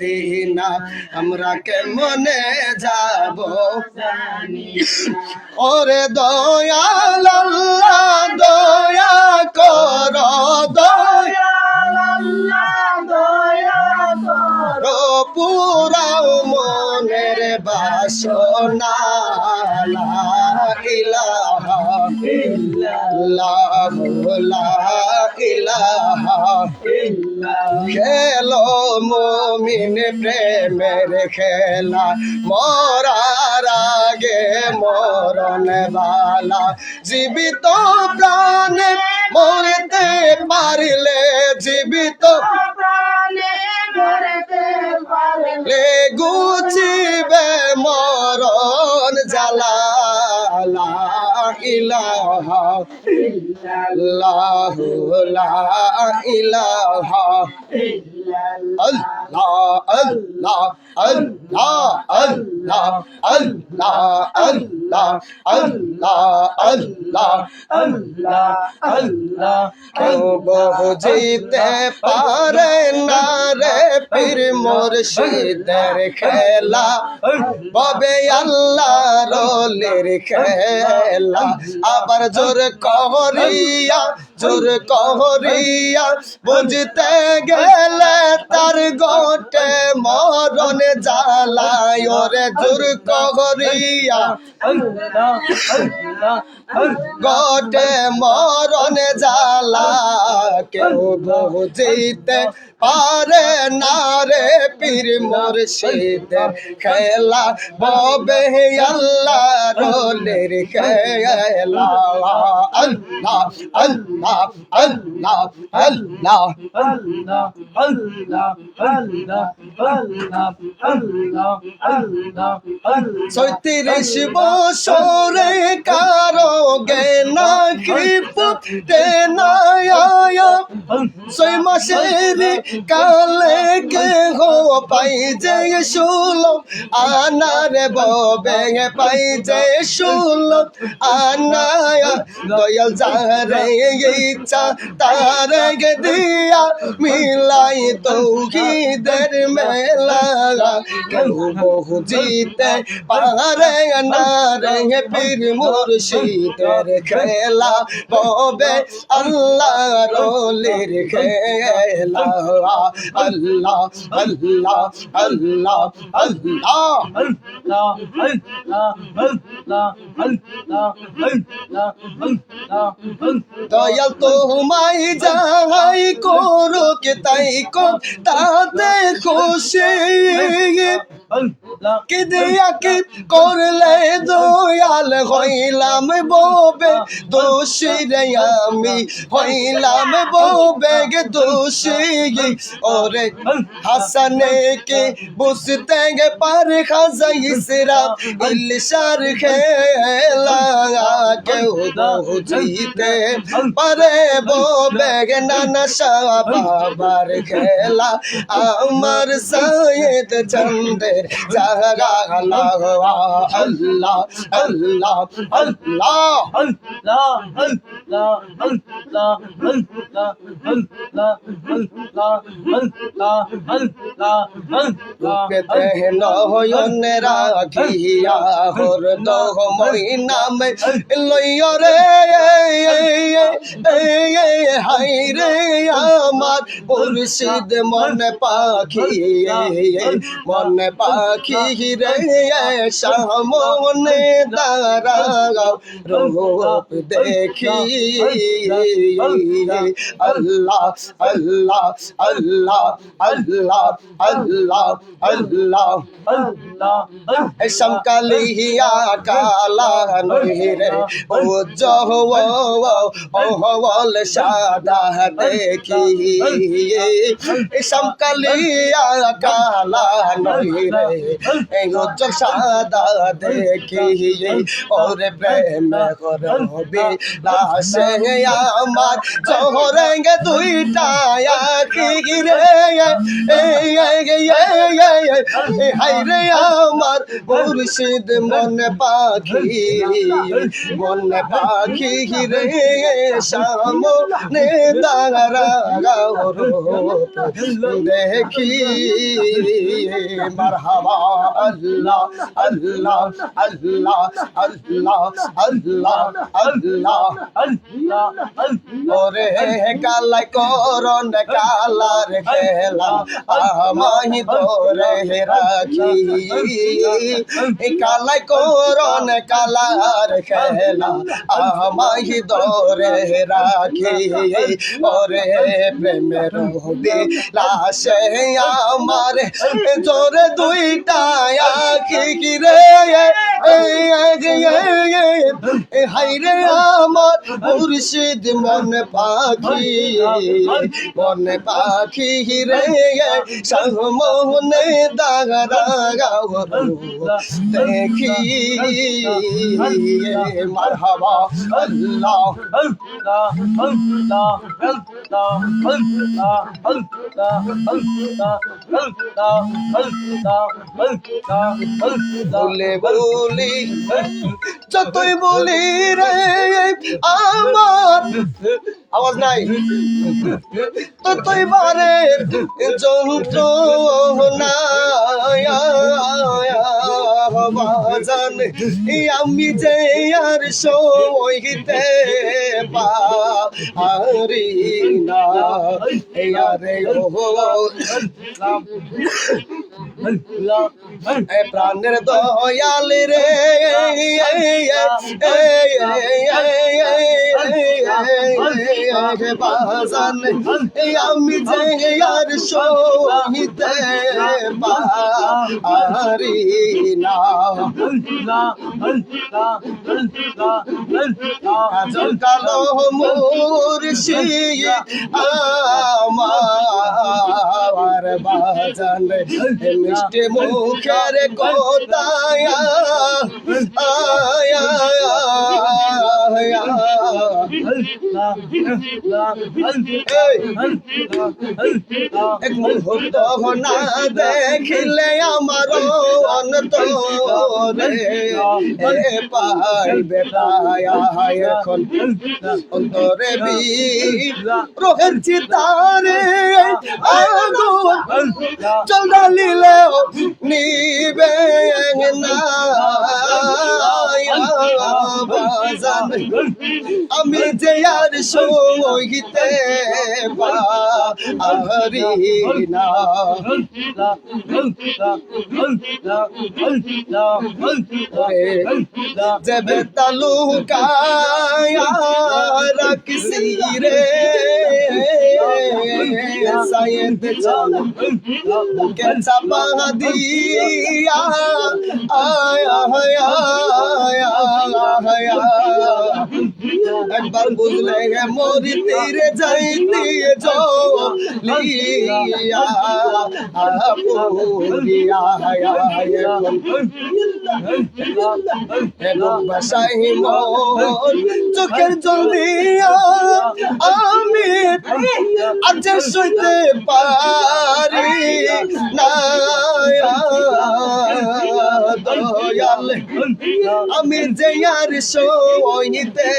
Medina আমরা কেমনে যাব ওরে দয়াল আল্লাহ দয়া কর দয়াল আল্লাহ দয়া কর পুরাও মনের বাসনা লা ইলাহা ইল্লাল্লাহ লা ইলাহা ইল্লাল্লাহ খেলো মুমিন প্রেমের খেলা মরার আগে মরণ বালা জীবিত প্রাণে মরতে পারলে জীবিত প্রাণে মরতে পারলে গুছিবে মরণ জ্বালা লা ইলাহা ইল্লাল্লাহ লা ইলাহা ইল্লাল্লাহ আল্লাহ আল্লাহ আল্লাহ আল্লাহ আল্লাহ আল্লাহ আল্লাহ আল্লাহ আল্লাহ কেউ বুঝিতে পারে না রে পীর মুর্শিদের খেলা ববে আল্লাহ রোলের খেলা আবার জোর কহরিয়া বুঝতে গেলে তার গোটে মরণ জ্বালায় ওরে জোর কহরিয়া গোটে মরণ জ্বালা কেউ বুঝিতে পারে না রে পীর মুর্শিদের খেলা ববে আল্লাহ রোলের খেলা আল্লাহ আল্লাহ আল্লাহ আল্লাহ আল্লাহ আল্লাহ আল্লাহ আল্লাহ আল্লাহ আল্লাহ 36 বছরে কারো জ্ঞানা কৃপতে না আয়া 6 মাসের কালে কেহ পাই যে শুলো আনার ববে পাই যে শুলো আনায়া দয়াল যারে ইচ্ছা তারে দিয়া মিলাই তৌহিদের মেলা কেউ বুঝিতে পারে না রে পীর মুর্শিদের খেলা ববে আল্লাহ রোলের খেলা আল্লাহ আল্লাহ আল্লাহ আল্লাহ দয়াল তোমায় যাই করুক তাই কর তাতে খুশি কি দিয়া কি করলে দয়াল হইলাম ববে দোষী রে আমি হইলাম ববে গে দোষী ওরে হাসানে কে বুঝতে গে পার খাজা ইসরা ইলশার খেলা কেউ বুঝিতে পারে ববে গে নানা শাহ বাবার খেলা আমার সৈয়দ চন্দের জাগা আল্লাহ আল্লাহ আল্লাহ আল্লাহ আল্লাহ আল্লাহ আল্লাহ আল্লাহ নয়নে রাখিয়া হর দহ মহিনামে লইয় রে হাই রে আমার মুর্শিদ মনে পাখি রে সামনে দাঁড়াও রূপ দেখি আল্লাহ আল্লাহ আল্লাহ আল্লাহ আল্লাহ আল্লাহ আল্লাহ সমকালিয়া কালা নহিরে ও জহওয়াল সাদা দেখি সমকালিয়া কালা নহিরে ও সাদা দেখি ওরে প্রেম করবে লাশে আমার জহরেঙ্গে দুইটা আখি রে হাই রে আমার মুর্শিদ মনে পাখি রে সামনে দাঁড়াও দেখি মারহাবা আল্লাহ আল্লাহ আল্লাহ আল্লাহ আল্লাহ আল্লাহ ওরে কালাই করন কালার খেলা আমাহি ধরে রাখি কালাই করন কালার খেলা আমাহি ধরে রাখি ওরে প্রেমের হবে লাশে আমার জোরে দুইটা আখি রে হাই রে আমার মুর্শিদ মন পাখি রে সামনে দাঁড়াও দেখি মারহাবা আল্লাহ বলে বলি যতই বলি রে আমার আওয়াজ নাই ততই বারে যন্ত্রণা বাজান আমি যে আর সইতে পারি না আরে ও প্রাণের দয়াল রে বাজান আমি যে আর সইতে পারি না কাজল কালো মুর্শিদ আমার বাজান মিষ্টি মুখের কোতায়া এক মুহূর্ত না দেখিলে আমার অন্তরে পাইবে এখন অন্তরে রোহের চিতারে আগুন চল ডালিলেও নিবে না বাজান আমি যে আর সইতে পারি না জবে তালুকায়া রাখছি রে সায়েদ চল বুকে চাপা দিয়া একবার বুঝলে মরি তীরে যাইতে লিয়া বাসাই মন চোখের জল দিয়া আমি আজ সইতে পারি না দয়াল আমি যে আর সইতে